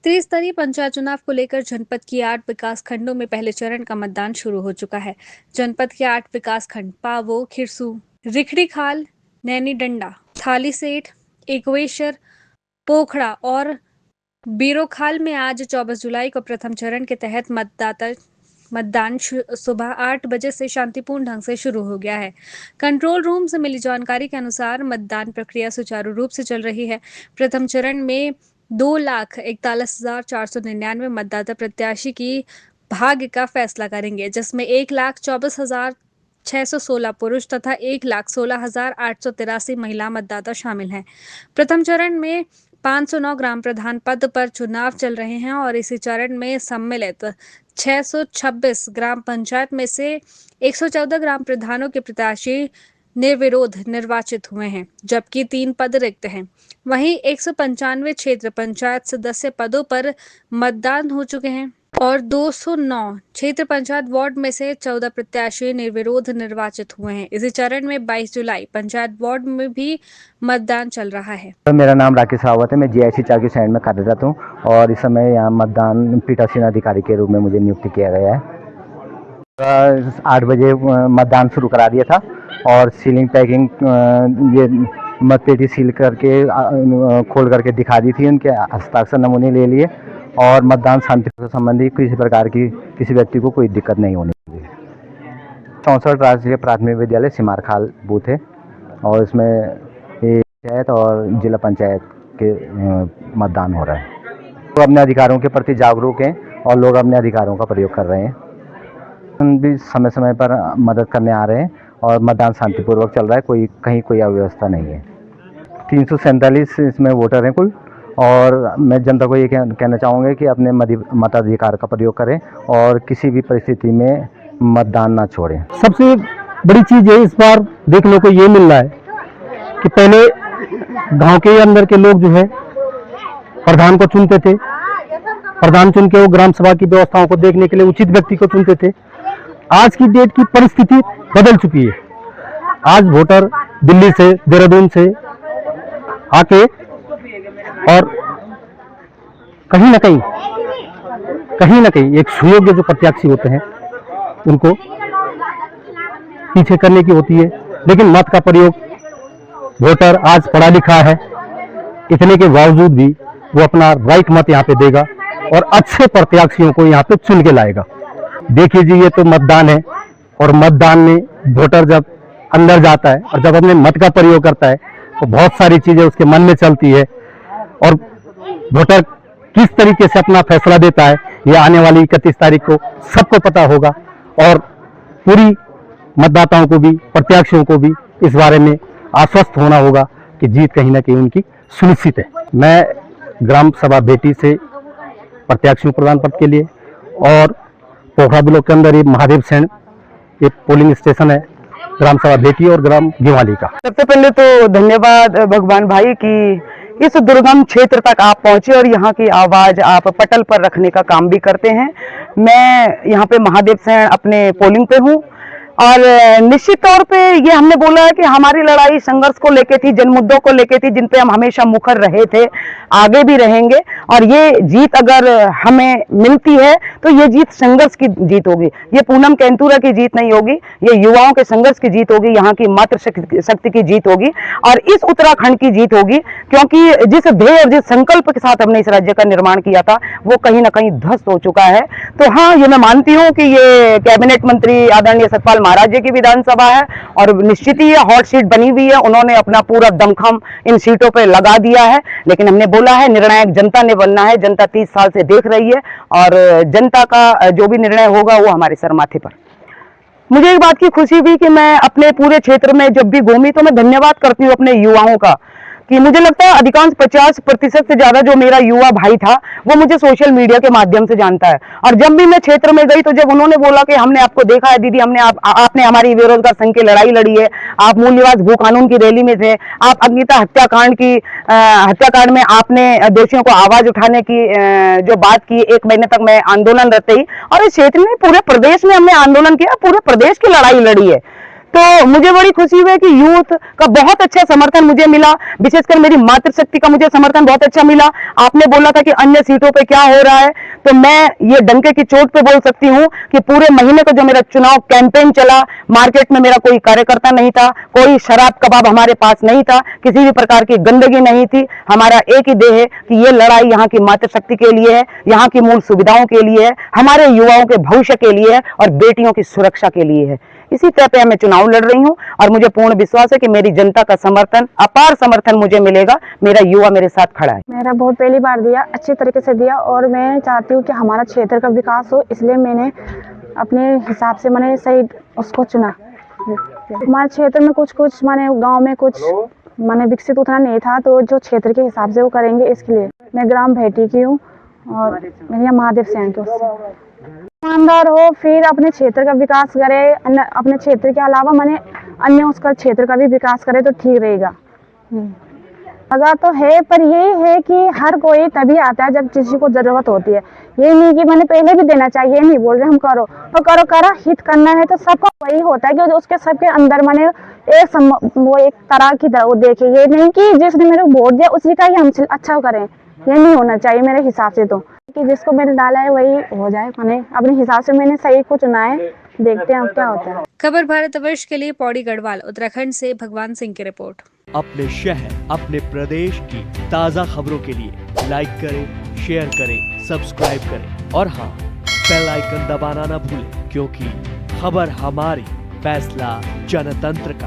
त्रिस्तरीय पंचायत चुनाव को लेकर जनपद की 8 विकास खंडों में पहले चरण का मतदान शुरू हो चुका है। जनपद के 8 विकास खंड पावो, खिरसू, रिखड़ीखाल, नैनीडंडा, थालीसेठ, एकेश्वर, पोखड़ा और बीरोखाल में आज 24 जुलाई को प्रथम चरण के तहत मतदान सुबह 8 बजे से शांतिपूर्ण ढंग से शुरू हो गया है। कंट्रोल रूम से मिली जानकारी के अनुसार मतदान प्रक्रिया सुचारू रूप से चल रही है। प्रथम चरण में 2,41,499 मतदाता प्रत्याशी की भाग्य का फैसला करेंगे, जिसमें 1,24,616 पुरुष तथा 1,16,883 महिला मतदाता शामिल हैं। प्रथम चरण में 509 ग्राम प्रधान पद पर चुनाव चल रहे हैं और इसी चरण में सम्मिलित 626 ग्राम पंचायत में से 114 ग्राम प्रधानों के प्रत्याशी निर्विरोध निर्वाचित हुए हैं, जबकि 3 पद रिक्त हैं। वहीं 195 क्षेत्र पंचायत सदस्य पदों पर मतदान हो चुके हैं और 209 क्षेत्र पंचायत वार्ड में से 14 प्रत्याशी निर्विरोध निर्वाचित हुए हैं। इसी चरण में 22 जुलाई पंचायत वार्ड में भी मतदान चल रहा है। मेरा नाम राकेश रावत है। मैं जीआईसी चाकी सैंड में कार्यरत हूँ और इस समय यहाँ मतदान पीठासीन अधिकारी के रूप में मुझे नियुक्त किया गया है। 8 बजे मतदान शुरू करा दिया था और सीलिंग पैकिंग ये मतपेटी सील करके खोल करके दिखा दी थी। उनके हस्ताक्षर नमूने ले लिए और मतदान शांति से संबंधी किसी प्रकार की किसी व्यक्ति को कोई दिक्कत नहीं होनी चाहिए। 64 राष्ट्रीय प्राथमिक विद्यालय सिमारखाल बूथ है और इसमें पंचायत और जिला पंचायत के मतदान हो रहा है। तो अपने अधिकारों के प्रति जागरूक हैं और लोग अपने अधिकारों का प्रयोग कर रहे हैं। हम भी समय समय पर मदद करने आ रहे हैं और मतदान शांतिपूर्वक चल रहा है। कहीं कोई अव्यवस्था नहीं है। 347 इसमें वोटर हैं कुल और मैं जनता को ये कहना चाहूँगा कि अपने मताधिकार का प्रयोग करें और किसी भी परिस्थिति में मतदान ना छोड़ें। सबसे बड़ी चीज़ है इस बार देखने को ये मिल रहा है कि पहले गांव के अंदर के लोग जो है प्रधान को चुनते थे, प्रधान चुन के वो ग्राम सभा की व्यवस्थाओं को देखने के लिए उचित व्यक्ति को चुनते थे। आज की डेट की परिस्थिति बदल चुकी है। आज वोटर दिल्ली से, देहरादून से आके और कहीं ना कहीं एक सुयोग्य जो प्रत्याशी होते हैं उनको पीछे करने की होती है, लेकिन मत का प्रयोग वोटर आज पढ़ा लिखा है, इतने के बावजूद भी वो अपना राइट मत यहाँ पे देगा और अच्छे प्रत्याशियों को यहाँ पे चुन के लाएगा। देखिए जी, ये तो मतदान है और मतदान में वोटर जब अंदर जाता है और जब अपने मत का प्रयोग करता है तो बहुत सारी चीजें उसके मन में चलती है और वोटर किस तरीके से अपना फैसला देता है ये आने वाली 31 तारीख को सबको पता होगा और पूरी मतदाताओं को भी, प्रत्याशियों को भी इस बारे में आश्वस्त होना होगा कि जीत कहीं ना कहीं उनकी सुनिश्चित है। मैं ग्राम सभा बेटी से प्रत्याशी प्रधान पद के लिए और पोखड़ा ब्लॉक के अंदर ये महादेव सेन ये पोलिंग स्टेशन है ग्राम सभा बेटी और ग्राम गिवाली का। सबसे पहले तो धन्यवाद भगवान भाई कि इस दुर्गम क्षेत्र तक आप पहुंचे और यहाँ की आवाज आप पटल पर रखने का काम भी करते हैं। मैं यहाँ पे महादेव सेन अपने पोलिंग पे हूँ और निश्चित तौर पे ये हमने बोला है कि हमारी लड़ाई संघर्ष को लेके थी, जन मुद्दों को लेके थी, जिन पे हम हमेशा मुखर रहे थे, आगे भी रहेंगे और ये जीत अगर हमें मिलती है तो ये जीत संघर्ष की जीत होगी। ये पूनम कैंतुरा की जीत नहीं होगी, ये युवाओं के संघर्ष की जीत होगी, यहाँ की मातृ शक्ति की जीत होगी और इस उत्तराखंड की जीत होगी, क्योंकि जिस ध्येय और जिस संकल्प के साथ हमने इस राज्य का निर्माण किया था वो कहीं ना कहीं ध्वस्त हो चुका है। तो हाँ, ये मैं मानती हूँ कि ये कैबिनेट मंत्री आदरणीय सतपाल महाराज जी की विधानसभा है और निश्चित ही ये हॉट सीट बनी हुई है। उन्होंने अपना पूरा दमखम इन सीटों पे लगा दिया है, लेकिन हमने बोला है निर्णायक जनता ने बनना है। जनता 30 साल से देख रही है और जनता का जो भी निर्णय होगा वो हमारे सर माथे पर। मुझे एक बात की खुशी भी कि मैं अपने पूरे क्षेत्र में जब भी घूमी तो मैं धन्यवाद करती हूँ अपने युवाओं का कि मुझे लगता है अधिकांश 50% से ज्यादा जो मेरा युवा भाई था वो मुझे सोशल मीडिया के माध्यम से जानता है। और जब भी मैं क्षेत्र में गई तो जब उन्होंने बोला कि हमने आपको देखा है दीदी, आपने हमारी बेरोजगार संघ की लड़ाई लड़ी है, आप मूल निवास भू कानून की रैली में थे, आप अग्निता हत्याकांड में आपने दोषियों को आवाज उठाने की जो बात की, 1 महीने तक मैं आंदोलन रहते ही और इस क्षेत्र में पूरे प्रदेश में हमने आंदोलन किया, पूरे प्रदेश की लड़ाई लड़ी है। तो मुझे बड़ी खुशी हुई कि यूथ का बहुत अच्छा समर्थन मुझे मिला, विशेषकर मेरी मातृशक्ति का मुझे समर्थन बहुत अच्छा मिला। आपने बोला था कि अन्य सीटों पे क्या हो रहा है, तो मैं ये डंके की चोट पे बोल सकती हूँ कि पूरे महीने का जो मेरा चुनाव कैंपेन चला, मार्केट में मेरा कोई कार्यकर्ता नहीं था, कोई शराब कबाब हमारे पास नहीं था, किसी भी प्रकार की गंदगी नहीं थी। हमारा एक ही ध्येय है कि ये लड़ाई यहाँ की मातृशक्ति के लिए है, यहाँ की मूल सुविधाओं के लिए है, हमारे युवाओं के भविष्य के लिए है और बेटियों की सुरक्षा के लिए है। इसी तरह पे मैं चुनाव लड़ रही हूँ और मुझे पूर्ण विश्वास है कि मेरी जनता का समर्थन, अपार समर्थन मुझे मिलेगा। मेरा युवा मेरे साथ खड़ा है। मेरा वोट पहली बार दिया, अच्छे तरीके से दिया और मैं चाहती हूँ कि हमारा क्षेत्र का विकास हो, इसलिए मैंने अपने हिसाब से मैंने सही उसको चुना। हमारे क्षेत्र में कुछ माने गांव में कुछ माने विकसित उतना नहीं था, तो जो क्षेत्र के हिसाब से वो करेंगे, इसके लिए मैं ग्राम भेटी की हूँ और मेरी महादेव सेन की ईमानदार हो, फिर अपने क्षेत्र का विकास करे, अपने क्षेत्र के अलावा माने अन्य उसका क्षेत्र का भी विकास करे तो ठीक रहेगा। लगा तो है, पर यही है कि हर कोई तभी आता है जब किसी को जरूरत होती है। ये नहीं कि मैंने पहले भी देना चाहिए, नहीं बोल रहे हम करो तो करो, हित करना है तो सबका वही होता है कि उसके सबके अंदर माने वो एक तरह की वो देखे, ये नहीं कि जिसने मेरे वोट दिया उसी का ही हम अच्छा करें, ये नहीं होना चाहिए मेरे हिसाब से। तो कि जिसको मैंने डाला है वही हो जाए, मैंने अपने हिसाब से मैंने सही को चुना है, देखते हैं अब क्या होता है। खबर भारतवर्ष के लिए पौड़ी गढ़वाल उत्तराखंड से भगवान सिंह की रिपोर्ट। अपने शहर, अपने प्रदेश की ताज़ा खबरों के लिए लाइक करें, शेयर करें, सब्सक्राइब करें और हाँ, बेल आइकन दबाना ना भूलें, क्योंकि खबर हमारी, फैसला जनतंत्र का।